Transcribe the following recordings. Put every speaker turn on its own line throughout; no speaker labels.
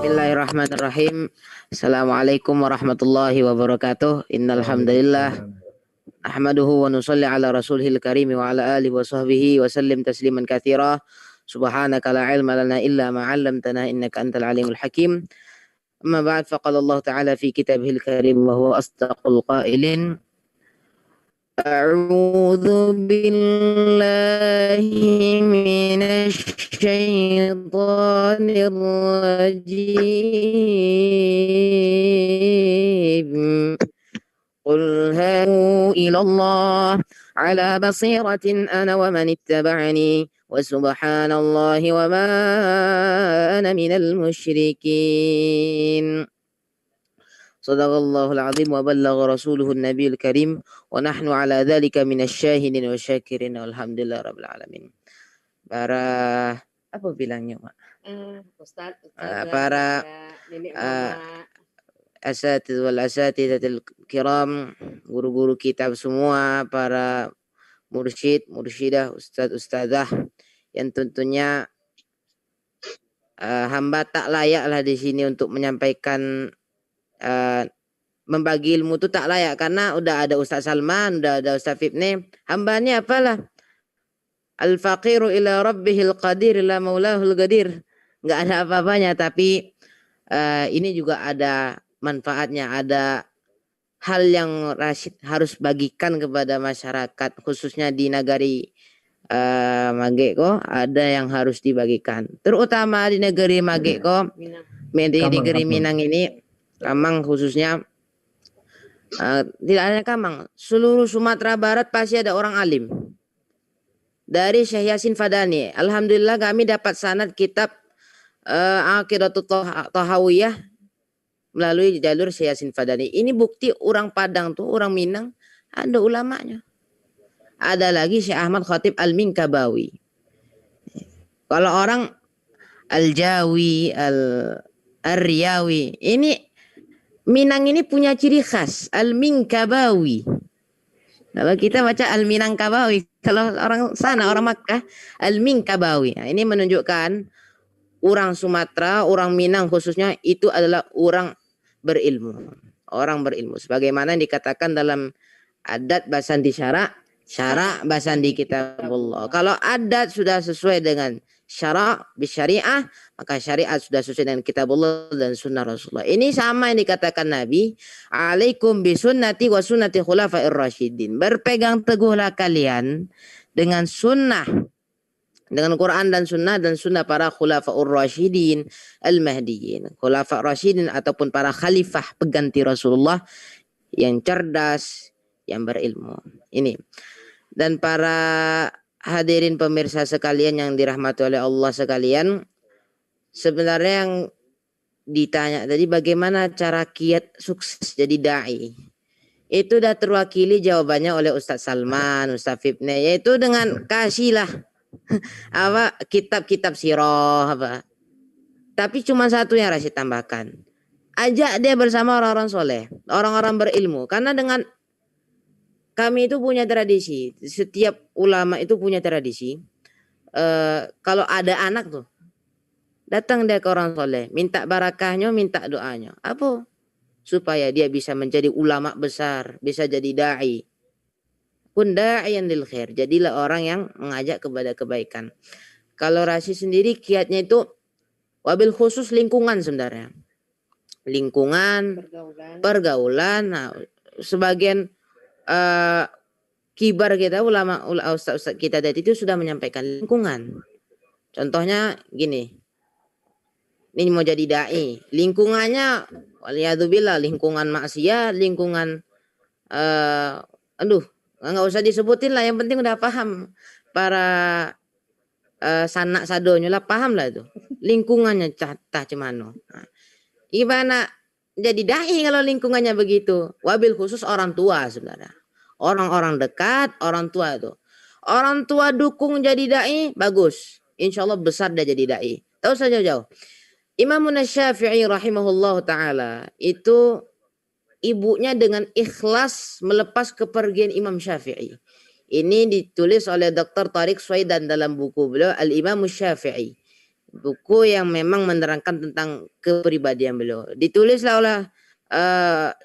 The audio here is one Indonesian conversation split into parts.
Bismillahirrahmanirrahim. Assalamualaikum warahmatullahi wabarakatuh. Innal hamdalillah nahmaduhu wa nusalli ala rasulihil karim wa ala alihi wa sahbihi wa sallim tasliman katsira. Subhanaka la ilma lana illa ma 'allamtana innaka antal alimul hakim. Amma ba'd, faqala Allah ta'ala fi kitabihil karim wa huwa asdaqul qailin. A'udzu billahi minasy syaithanir rajim. Qul hadu ilallah ala basiratin ana wa man ittaba'ani wa subhanallahi wa ma ana minal musyrikin. Sadaqallahul azim wa ballagha rasuluhun nabiyul karim wa nahnu ala dzalika minasyahidin wa syakirin walhamdulillah rabbil alamin. Para apa bilangnya, Mak?
Ustaz,
Para asatidz wal asatidatul kiram, guru-guru kitab semua, para mursyid, mursyidah, ustaz, ustazah yang tentunya hamba tak layaklah di sini untuk menyampaikan membagi ilmu itu tak layak, karena udah ada Ustaz Salman, udah ada Ustaz Fibni. Hambanya apalah? Al-faqiru ila rabbihil qadir ila maulahul qadir. Enggak ada apa-apanya, tapi ini juga ada manfaatnya, ada hal yang Rasyid harus bagikan kepada masyarakat, khususnya di negeri Mageko, ada yang harus dibagikan. Terutama di negeri Mageko, di negeri Minang ini, Kamang khususnya, tidak hanya Kamang, seluruh Sumatera Barat pasti ada orang alim. Dari Syekh Yasin Fadani, alhamdulillah kami dapat sanad kitab Aqidatut Thahawiyah melalui jalur Syekh Yasin Fadani. Ini bukti orang Padang tuh, orang Minang ada ulamanya. Ada lagi Syekh Ahmad Khatib Al-Minkabawi. Kalau orang Al-Jawi, Al-Riyawi, ini Minang ini punya ciri khas, Al-Minkabawi. Kalau kita baca Al-Minangkabawi, kalau orang sana, orang Makkah, Al-Minkabawi. Nah, ini menunjukkan orang Sumatera, orang Minang khususnya itu adalah orang berilmu. Orang berilmu. Sebagaimana dikatakan dalam adat basan di syara' basan di kitabullah. Kalau adat sudah sesuai dengan syara' bisyariah, maka syariat sudah sesuai dengan kitabullah dan sunnah Rasulullah. Ini sama yang dikatakan Nabi, alaikum bisunnati wa sunnati khulafair rasyidin. Berpegang teguhlah kalian dengan sunnah, dengan Quran dan sunnah para khulafaur rasyidin al-mahdiyyin. Khulafa rasyidin ataupun para khalifah pengganti Rasulullah yang cerdas, yang berilmu. Ini. Dan para hadirin pemirsa sekalian yang dirahmati oleh Allah sekalian, sebenarnya yang ditanya tadi bagaimana cara kiat sukses jadi da'i, itu sudah terwakili jawabannya oleh Ustaz Salman, Ustaz Fibni, yaitu dengan kasihlah apa kitab-kitab sirah apa. Tapi cuma satu yang Rasyid tambahkan, ajak dia bersama orang-orang soleh, orang-orang berilmu, karena dengan kami itu punya tradisi, setiap ulama itu punya tradisi. Kalau ada anak tuh, datang dia ke orang soleh, minta barakahnya, minta doanya. Apa? Supaya dia bisa menjadi ulama besar, bisa jadi da'i. Kun da'iyan lil khair. Jadilah orang yang mengajak kepada kebaikan. Kalau Rasyid sendiri kiatnya itu wabil khusus lingkungan sebenarnya. Lingkungan, pergaulan. Nah, sebagian kibar kita, ulama ustaz kita tadi itu sudah menyampaikan lingkungan. Contohnya gini, ini mau jadi dai, lingkungannya waliyadzubillah, lingkungan maksiat, lingkungan nggak usah disebutin lah, yang penting udah paham para sanak sadonya lah, paham lah itu lingkungannya cah cemano. Nah, gimana jadi dai kalau lingkungannya begitu? Wabil khusus orang tua sebenarnya. Orang-orang dekat, orang tua itu. Orang tua dukung jadi dai, bagus. Insya Allah besar dia jadi dai. Tahu saja jauh. Imam Syafi'i rahimahullah ta'ala itu ibunya dengan ikhlas melepas kepergian Imam Syafi'i. Ini ditulis oleh Dr. Tariq Suwaidan dalam buku beliau Al-Imam Syafi'i. buku yang memang menerangkan tentang kepribadian beliau. Ditulislah oleh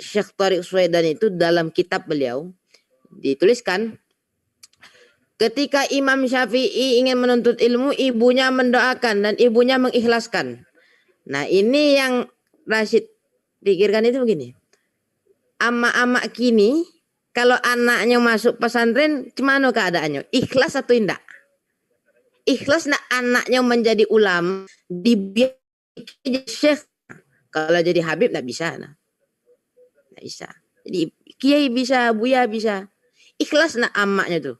Syekh Tariq Suwaidan itu dalam kitab beliau. Dituliskan, ketika Imam Syafi'i ingin menuntut ilmu, ibunya mendoakan dan ibunya mengikhlaskan. Nah, ini yang Rashid pikirkan itu begini. Ama-ama kini, kalau anaknya masuk pesantren, gimana keadaannya? Ikhlas atau tidak? Ikhlas nak anaknya menjadi ulama, dibiarkan jadi syekh. Kalau jadi Habib nggak bisa. Nah. Nggak bisa. Jadi kiai bisa, buya bisa. Ikhlas nak amaknya tuh.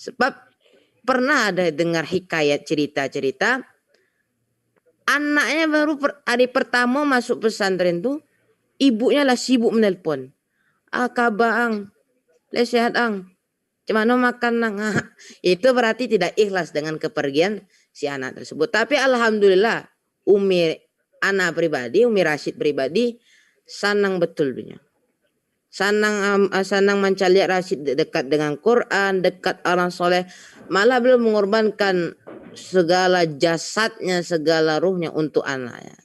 Sebab pernah ada dengar hikayat cerita-cerita, anaknya baru hari pertama masuk pesantren tuh, ibunya lah sibuk menelpon. Kabang, sehat ang. Cuma makan nang. Itu berarti tidak ikhlas dengan kepergian si anak tersebut. Tapi alhamdulillah Umi anak pribadi, Umi Rashid pribadi senang betul dunia. Senang mencari Rashid dekat dengan Quran, dekat orang soleh. Malah beliau mengorbankan segala jasadnya, segala ruhnya untuk anaknya.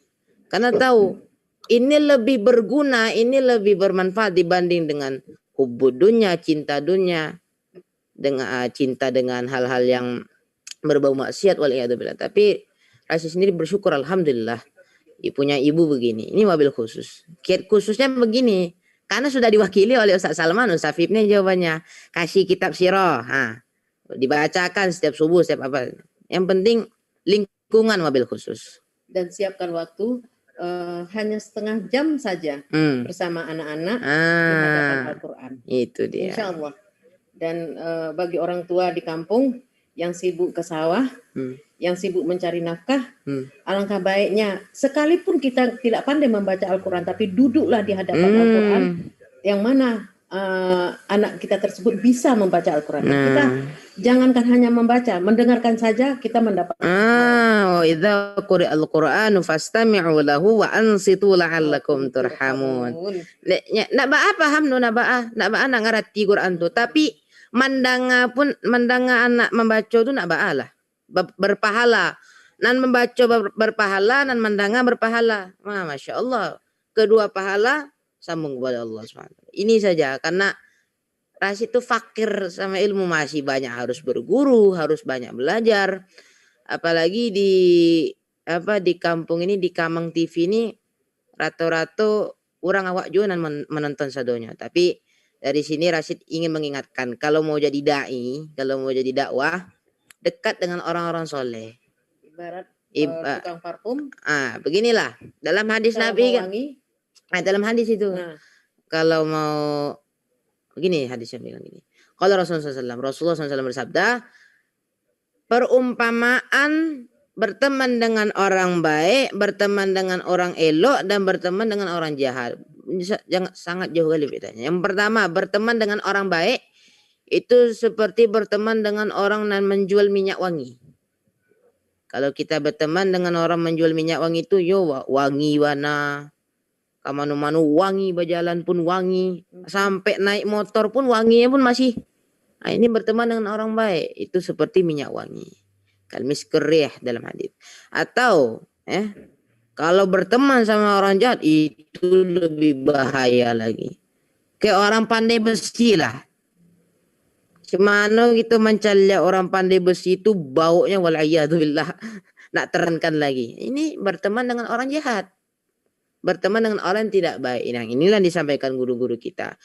Karena tahu ini lebih berguna, ini lebih bermanfaat dibanding dengan hubud dunia, cinta dunia, dengan cinta dengan hal-hal yang berbau maksiat waliyadzubillah. Tapi Rashid sendiri bersyukur alhamdulillah punya ibu begini. Ini wabil khusus. Khususnya begini, karena sudah diwakili oleh Ustaz Salman, Ustaz Fibni jawabannya. Kasih kitab sirah, dibacakan setiap subuh, setiap apa. Yang penting lingkungan wabil khusus.
Dan siapkan waktu hanya setengah jam saja bersama anak-anak di hadapan Al-Quran.
Itu dia.
Insya Allah. Dan bagi orang tua di kampung yang sibuk ke sawah, yang sibuk mencari nafkah, alangkah baiknya sekalipun kita tidak pandai membaca Al-Quran, tapi duduklah di hadapan Al-Quran, yang mana anak kita tersebut bisa membaca Al-Quran. Kita jangankan hanya membaca, mendengarkan saja kita mendapat.
Wa idza quri'al Qur'anu fastami'u lahu wa ansitu la'allakum turhamun. Nak ba'a paham no, nak ba'a nak ngerti Quran tu, tapi mandanga anak membaca tu nak ba'a lah. Berpahala. Nan membaca berpahala, nan mandanga berpahala. Masya Allah. Kedua pahala sambung kepada Allah SWT. Ini saja, karena Rashid itu fakir sama ilmu, masih banyak harus berguru, harus banyak belajar. Apalagi di kampung ini, di Kamang TV ini rata-rata orang awak juga menonton sadonya. Tapi dari sini Rashid ingin mengingatkan, kalau mau jadi dai, kalau mau jadi dakwah, dekat dengan orang-orang soleh.
Ibarat tukang parfum.
Beginilah dalam hadis Nabi kan. Dalam hadis itu. Kalau mau begini hadisnya bilang gini. Kalau Rasulullah SAW bersabda, perumpamaan berteman dengan orang baik, berteman dengan orang elok, dan berteman dengan orang jahat. Jangan sangat jauh kali bedanya. Yang pertama, berteman dengan orang baik itu seperti berteman dengan orang yang menjual minyak wangi. Kalau kita berteman dengan orang menjual minyak wangi itu, yo wangi wana, kamanu-manu wangi, berjalan pun wangi, sampai naik motor pun wanginya pun masih. Ini berteman dengan orang baik itu seperti minyak wangi. Kalmis kerih dalam hadis. Atau kalau berteman sama orang jahat itu lebih bahaya lagi. Kayak orang pandai besi lah. Cemana gitu mencari orang pandai besi itu baunya wal'iyadzubillah. Nak terangkan lagi. Ini berteman dengan orang jahat. Berteman dengan orang yang tidak baik. Nah, inilah yang disampaikan guru-guru kita.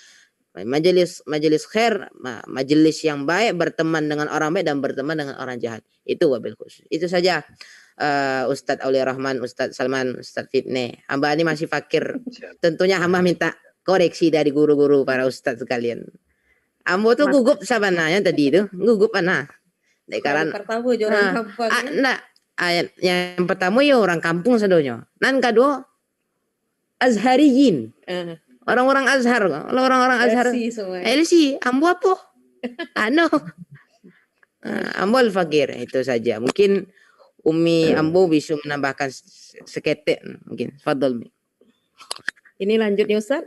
Majelis khair, majelis yang baik, berteman dengan orang baik dan berteman dengan orang jahat. Itu wabil khusus. Itu saja Ustadz Aulia Rahman, Ustadz Salman, Ustadz Fitne. Hamba ini masih fakir. Tentunya hamba minta koreksi dari guru-guru para ustadz sekalian. Ambo tuh gugup sabananya tadi itu, gugup mana? Karena yang pertama ya orang kampung sadonya. Nan kedua Azhariyin. Orang-orang Azhar, orang-orang Azhar. LC, ambo apa? Ambo al-fakir, itu saja. Mungkin Umi Ambo bisa menambahkan seketik mungkin. Fadhal.
Ini lanjutnya Ustaz?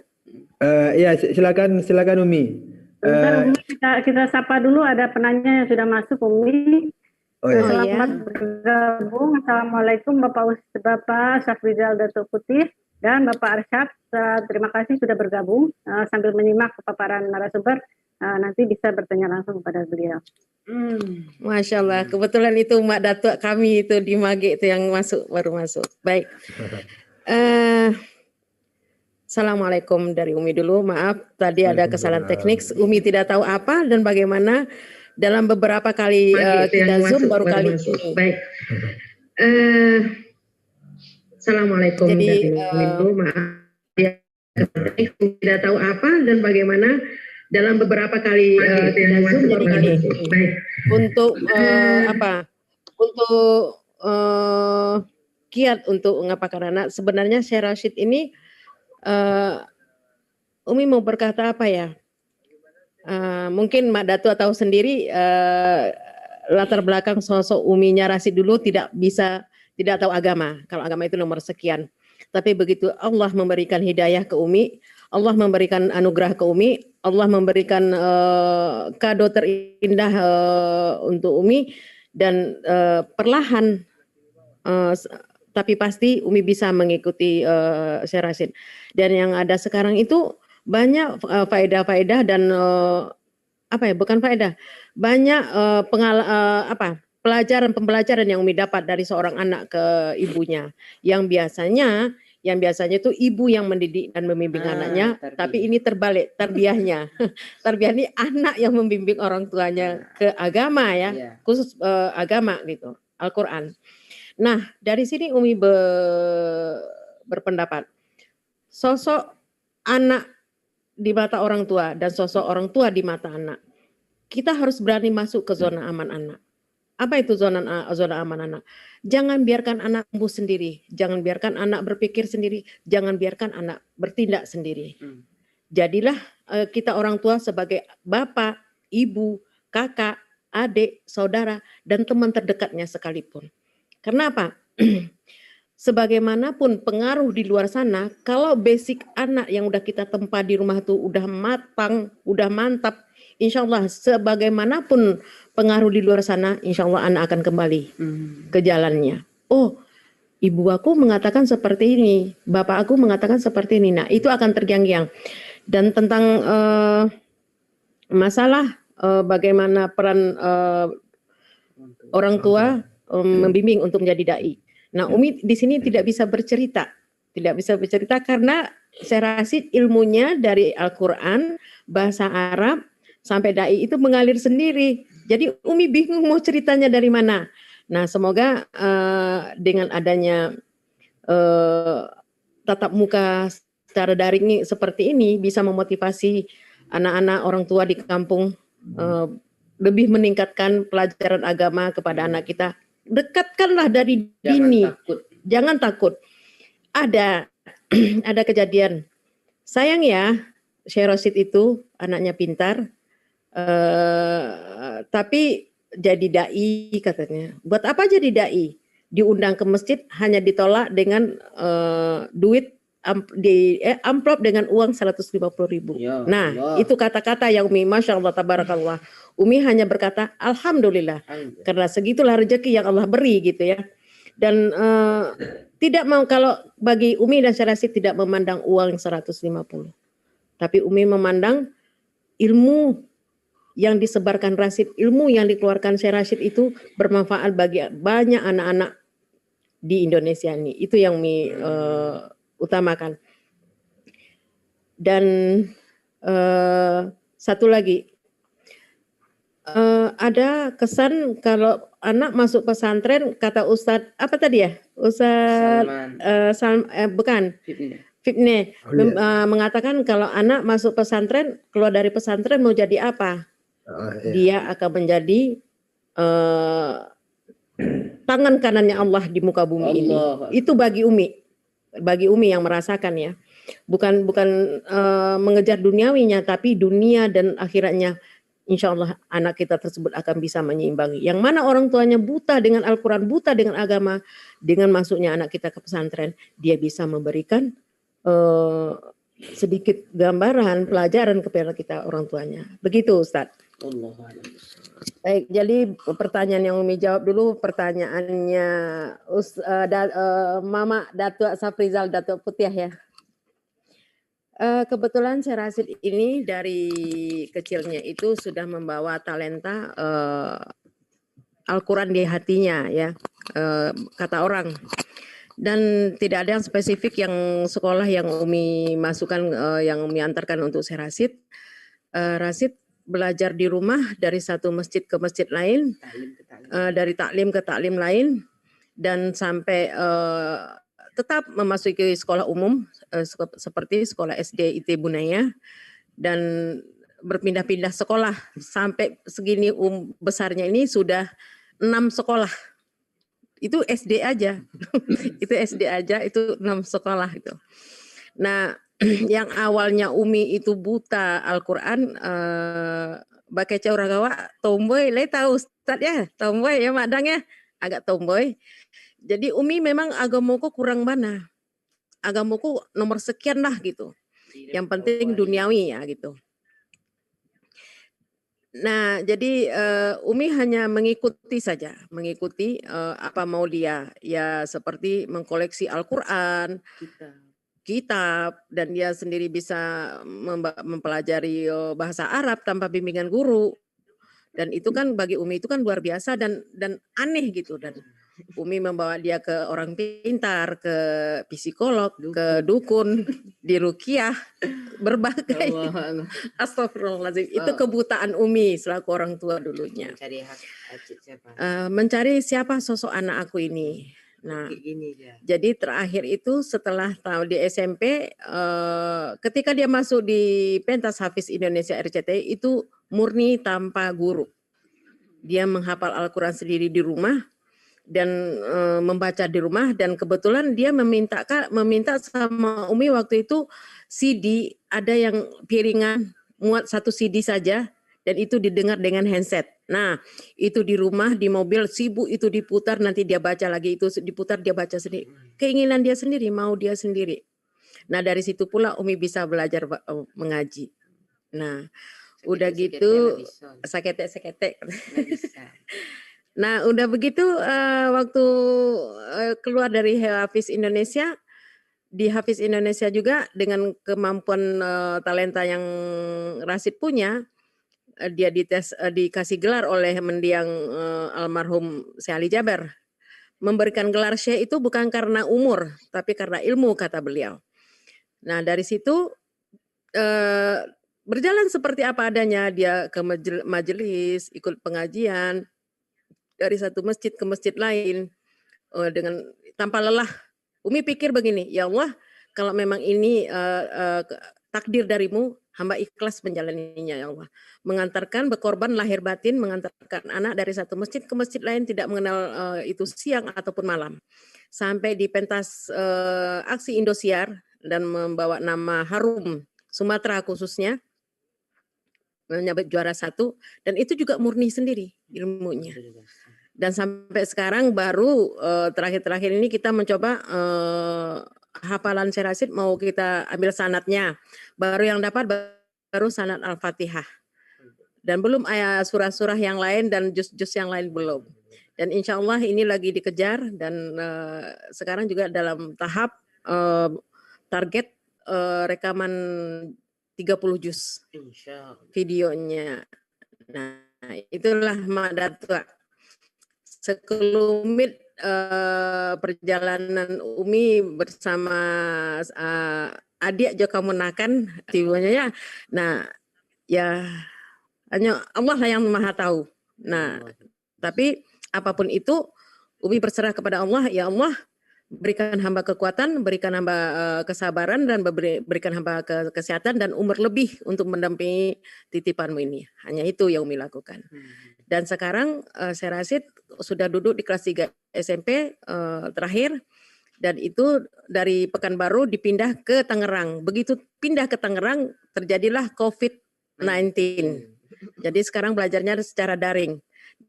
Ya, silakan Umi.
Umi kita sapa dulu, ada penanya yang sudah masuk Umi.
Oh ya.
Selamat bergabung. Assalamualaikum Bapak Syafrizal Datuk Putih dan Bapak Arsyad. Terima kasih sudah bergabung. Sambil menyimak paparan narasumber, nanti bisa bertanya langsung kepada beliau.
Masya Allah, kebetulan itu Mak Datuk kami itu di Mage itu yang baru masuk. Baik. Assalamualaikum dari Umi dulu. Maaf, tadi ada kesalahan teknik. Umi tidak tahu apa dan bagaimana dalam beberapa kali kita Zoom baru kali ini. Baik. Assalamualaikum dari Umi dulu. Maaf, tidak tahu apa dan bagaimana dalam beberapa kali kita Zoom baru kali ini. Baik. Untuk Untuk kiat untuk ngapa karena sebenarnya Syekh Rashid ini Umi mau berkata apa ya? Mungkin Mak Datu tahu sendiri latar belakang sosok Uminya Rashid dulu tidak tahu agama. Kalau agama itu nomor sekian. Tapi begitu Allah memberikan hidayah ke Umi, Allah memberikan anugerah ke Umi, Allah memberikan kado terindah untuk Umi dan perlahan tapi pasti Umi bisa mengikuti Syekh Rashid. Dan yang ada sekarang itu banyak faedah-faedah dan bukan faedah, banyak pembelajaran yang Umi dapat dari seorang anak ke ibunya. Yang biasanya itu ibu yang mendidik dan membimbing anaknya, tapi ini terbalik tarbiyahnya. Tarbiyah ini anak yang membimbing orang tuanya ke agama ya, khusus agama gitu, Al-Qur'an. Nah, dari sini Umi berpendapat sosok anak di mata orang tua dan sosok orang tua di mata anak. Kita harus berani masuk ke zona aman anak. Apa itu zona aman anak? Jangan biarkan anak tumbuh sendiri, jangan biarkan anak berpikir sendiri, jangan biarkan anak bertindak sendiri. Jadilah kita orang tua sebagai bapak, ibu, kakak, adik, saudara, dan teman terdekatnya sekalipun. Kenapa? Sebagaimanapun pengaruh di luar sana, kalau basic anak yang udah kita tempa di rumah tuh udah matang, udah mantap, insya Allah sebagaimanapun pengaruh di luar sana, insya Allah anak akan kembali ke jalannya. Oh, ibu aku mengatakan seperti ini, bapak aku mengatakan seperti ini. Nah, itu akan tergiang-giang. Dan tentang masalah bagaimana peran orang tua membimbing untuk menjadi dai. Nah, Umi di sini tidak bisa bercerita karena Syekh Rashid ilmunya dari Al-Qur'an, bahasa Arab sampai dai itu mengalir sendiri. Jadi Umi bingung mau ceritanya dari mana. Nah, semoga dengan adanya tatap muka secara daring seperti ini bisa memotivasi anak-anak orang tua di kampung lebih meningkatkan pelajaran agama kepada anak kita. Dekatkanlah dari dini. Jangan takut. Ada kejadian. Sayang ya, Syekh Rashid itu anaknya pintar, tapi jadi dai katanya. Buat apa jadi dai? Diundang ke masjid hanya ditolak dengan duit amplop dengan uang 150.000. Nah, itu kata-kata yang Umi, Masya Allah, tabarakallah. Umi hanya berkata, Alhamdulillah. Karena segitulah rezeki yang Allah beri gitu ya. Dan tidak mau, kalau bagi Umi dan Syekh Rashid tidak memandang uang 150. Tapi Umi memandang ilmu yang disebarkan Rashid, ilmu yang dikeluarkan Syekh Rashid itu bermanfaat bagi banyak anak-anak di Indonesia ini. Itu yang Umi utamakan. Dan satu lagi, ada kesan kalau anak masuk pesantren, kata Ustadz apa tadi ya, Ustadz bukan Fitne mengatakan kalau anak masuk pesantren, keluar dari pesantren mau jadi apa? Dia akan menjadi tangan kanannya Allah di muka bumi ini. Itu bagi Umi yang merasakan ya, bukan mengejar duniawinya, tapi dunia dan akhiratnya. Insya Allah anak kita tersebut akan bisa menyeimbangi. Yang mana orang tuanya buta dengan Al-Quran, buta dengan agama, dengan masuknya anak kita ke pesantren, dia bisa memberikan sedikit gambaran, pelajaran kepada kita orang tuanya. Begitu Ustadz. Baik, jadi pertanyaan yang Umi jawab dulu pertanyaannya Mama Datuk Safrizal Datuk Putih ya. Kebetulan Syekh Rashid ini dari kecilnya itu sudah membawa talenta Al-Quran di hatinya ya, kata orang. Dan tidak ada yang spesifik yang sekolah yang Umi masukkan, yang Umi antarkan untuk Syekh Rashid. Rashid belajar di rumah dari satu masjid ke masjid lain, dari taklim ke taklim lain, dan sampai tetap memasuki sekolah umum seperti sekolah SD IT Bunaya, dan berpindah-pindah sekolah sampai segini besarnya ini sudah 6 sekolah. Itu SD aja. Itu SD aja itu 6 sekolah itu. Nah, yang awalnya Umi itu buta Al-Quran, bakai cauragawa tomboy, le tahu Ustaz ya, tomboy ya madang ya, agak tomboy. Jadi Umi memang agamaku kurang mana, agamaku nomor sekian lah gitu. Yang penting duniawi ya gitu. Nah, jadi Umi hanya mengikuti saja, mengikuti apa mau dia, ya seperti mengkoleksi Al-Quran, kitab, dan dia sendiri bisa mempelajari bahasa Arab tanpa bimbingan guru. Dan itu kan bagi Umi itu kan luar biasa dan aneh gitu. Dan Umi membawa dia ke orang pintar, ke psikolog, ke dukun, di ruqyah, berbagai. Astagfirullahaladzim. Itu kebutaan Umi selaku orang tua dulunya. Mencari siapa sosok anak aku ini. Nah, jadi terakhir itu setelah tahu di SMP, ketika dia masuk di pentas Hafiz Indonesia RCTI itu murni tanpa guru. Dia menghafal Al-Quran sendiri di rumah dan membaca di rumah, dan kebetulan dia meminta sama Umi waktu itu CD, ada yang piringan muat 1 CD saja dan itu didengar dengan handset. Nah, itu di rumah, di mobil, sibuk itu diputar, nanti dia baca lagi, itu diputar, dia baca sendiri. Keinginan dia sendiri, mau dia sendiri. Nah, dari situ pula Umi bisa belajar mengaji. Nah, udah gitu, seketek. Nah, udah begitu waktu keluar dari Hafiz Indonesia, di Hafiz Indonesia juga dengan kemampuan talenta yang Rashid punya, dia dikasih gelar oleh mendiang almarhum Syekh Ali Jaber. Memberikan gelar Syekh itu bukan karena umur, tapi karena ilmu, kata beliau. Nah, dari situ berjalan seperti apa adanya. Dia ke majelis, ikut pengajian dari satu masjid ke masjid lain dengan tanpa lelah. Umi pikir begini, ya Allah, kalau memang ini takdir darimu, hamba ikhlas menjalaninya ya Allah. Mengantarkan, berkorban lahir batin, mengantarkan anak dari satu masjid ke masjid lain, tidak mengenal itu siang ataupun malam. Sampai di pentas aksi Indosiar dan membawa nama harum Sumatera khususnya, menyabet juara 1, dan itu juga murni sendiri ilmunya. Dan sampai sekarang baru terakhir-terakhir ini kita mencoba hafalan Syekh Rashid mau kita ambil sanadnya. Baru yang dapat baru sanad Al-Fatihah. Dan belum ayat surah-surah yang lain dan juz-juz yang lain belum. Dan insya Allah ini lagi dikejar dan sekarang juga dalam tahap target rekaman 30 juz videonya. Nah, itulah Mak Datuk. Sekelumit perjalanan Umi bersama adik Joka Munakan tibunya ya. Nah, ya hanya Allah lah yang Maha tahu. Nah, tapi apapun itu Umi berserah kepada Allah. Ya Allah, berikan hamba kekuatan, berikan hamba kesabaran, dan berikan hamba kesehatan dan umur lebih untuk mendampingi titipanmu ini. Hanya itu yang Umi lakukan. Dan sekarang Syekh Rashid sudah duduk di kelas 3 SMP terakhir, dan itu dari Pekanbaru dipindah ke Tangerang. Begitu pindah ke Tangerang terjadilah COVID-19. Jadi sekarang belajarnya secara daring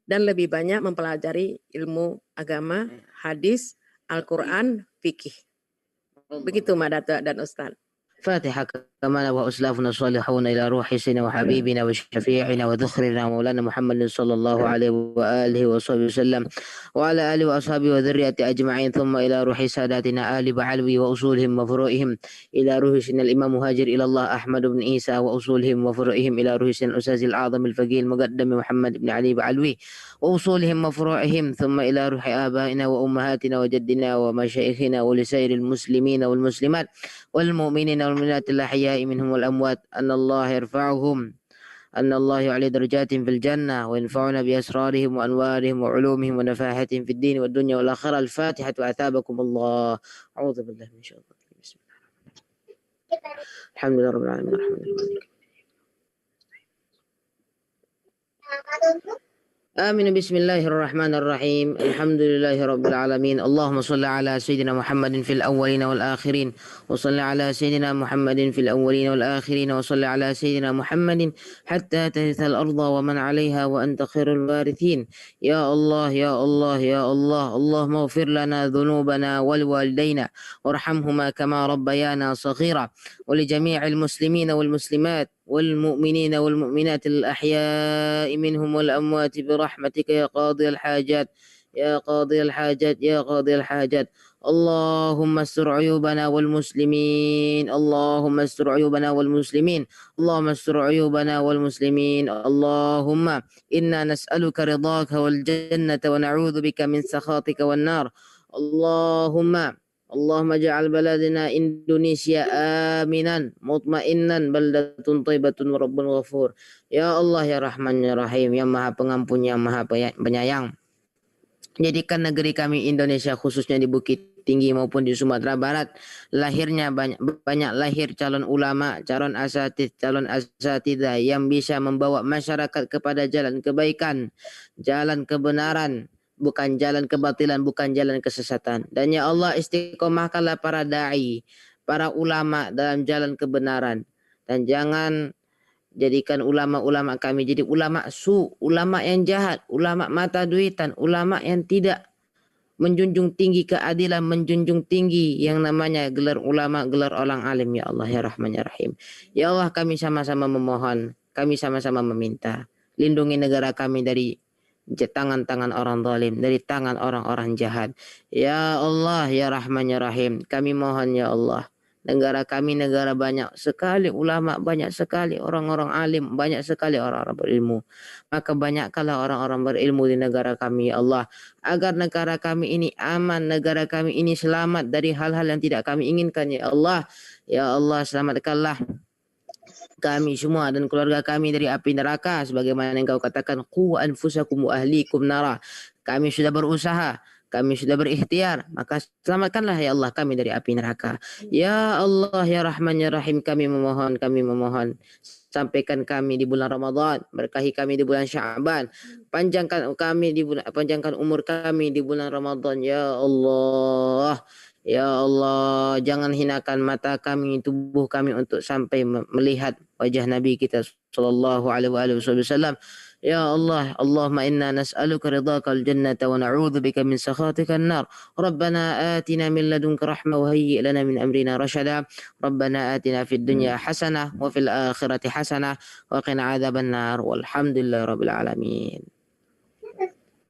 dan lebih banyak mempelajari ilmu agama, hadis, Al-Quran, fikih. Begitu Mak Datuk dan Ustaz.
فاتحة كما نبه أسلافنا الصالحون إلى روح سيدنا وحبيبنا وشفيعنا وذخرنا مولانا محمد صلى الله عليه وآله وصحبه وسلم وعلى آله وأصحابه وذريته أجمعين ثم إلى روح ساداتنا آل بعلوي وأصولهم وفروعهم إلى روح سيدنا الإمام مهاجر إلى الله أحمد بن عيسى وأصولهم وفروعهم إلى روح سيدنا الأستاذ الأعظم الفقيه المقدم محمد بن علي بعلوي وأصولهم وفروعهم ثم إلى روح آبائنا وأمهاتنا وجدنا ومشايخنا ولسائر المسلمين والمسلمات والمؤمنين والمؤمنات الأحياء منهم والأموات أن الله يرفعهم أن الله يعلي درجاتهم في الجنة وينفعنا بأسرارهم وأنوارهم وعلومهم ونفاحتهم في الدين والدنيا والآخرة. الفاتحة وأثابكم الله. أعوذ بالله من الشيطان الرجيم. بسم الله. الحمد لله رب العالمين الرحمن الرحيم. آمين. بسم الله الرحمن الرحيم. الحمد لله رب العالمين. اللهم صل على سيدنا محمد في الأولين والآخرين وصل على سيدنا محمد في الأولين والآخرين وصل على سيدنا محمد حتى ترث الأرض ومن عليها وأنت خير الوارثين. يا الله يا الله يا الله. اللهم اغفر لنا ذنوبنا ولوالدينا وارحمهما كما ربيانا صغيرا ولجميع المسلمين والمسلمات والمؤمنين والمؤمنات الأحياء منهم والأموات برحمتك يا قاضي الحاجات يا قاضي الحاجات يا قاضي الحاجات. اللهم استر عيوبنا والمسلمين. اللهم استر عيوبنا والمسلمين. اللهم استر عيوبنا والمسلمين. اللهم إنا نسألك رضاك والجنة ونعوذ بك من سخطك والنار. اللهم اجعل بلدنا إندونيسيا آمنا مطمئنا بلدة طيبة ورب غفور. Ya Allah ya Rahman ya Rahim, yang Maha Pengampun, yang Maha Penyayang, jadikan negeri kami Indonesia khususnya di Bukit Tinggi maupun di Sumatera Barat lahirnya banyak lahir calon ulama, calon asatidzah yang bisa membawa masyarakat kepada jalan kebaikan, jalan kebenaran, bukan jalan kebatilan, bukan jalan kesesatan. Dan ya Allah, istiqomahkanlah para da'i, para ulama dalam jalan kebenaran. Dan jangan jadikan ulama-ulama kami jadi ulama ulama yang jahat, ulama mata duitan, ulama yang tidak menjunjung tinggi keadilan, menjunjung tinggi yang namanya gelar ulama, gelar orang alim. Ya Allah ya Rahman ya Rahim. Ya Allah, kami sama-sama memohon, kami sama-sama meminta, lindungi negara kami dari tangan-tangan orang zalim, dari tangan orang-orang jahat. Ya Allah ya Rahman ya Rahim, kami mohon ya Allah, negara kami negara banyak sekali ulama, banyak sekali orang-orang alim, banyak sekali orang-orang berilmu. Maka banyakkanlah orang-orang berilmu di negara kami ya Allah, agar negara kami ini aman, negara kami ini selamat dari hal-hal yang tidak kami inginkan ya Allah. Ya Allah, selamatkanlah kami semua dan keluarga kami dari api neraka, sebagaimana Engkau katakan, qu anfusakum wa ahlikum nara. Kami sudah berusaha, kami sudah berikhtiar, maka selamatkanlah ya Allah kami dari api neraka. Ya Allah ya Rahman ya Rahim, kami memohon, sampaikan kami di bulan Ramadan, berkahi kami di bulan Sya'ban, panjangkan umur kami di bulan Ramadan ya Allah. Ya Allah, jangan hinakan mata kami, tubuh kami untuk sampai melihat wajah Nabi kita sallallahu alaihi wasallam. Ya Allah, Allahumma inna nas'aluka ridhakal jannata wa na'udzu bika min sakhatikal nar. Rabbana atina min ladunka rahmah wa hayyi' lana min amrina rashada. Rabbana atina fid dunya hasanah wa fil akhirati hasanah wa qina adzaban nar. Walhamdulillahirabbil alamin.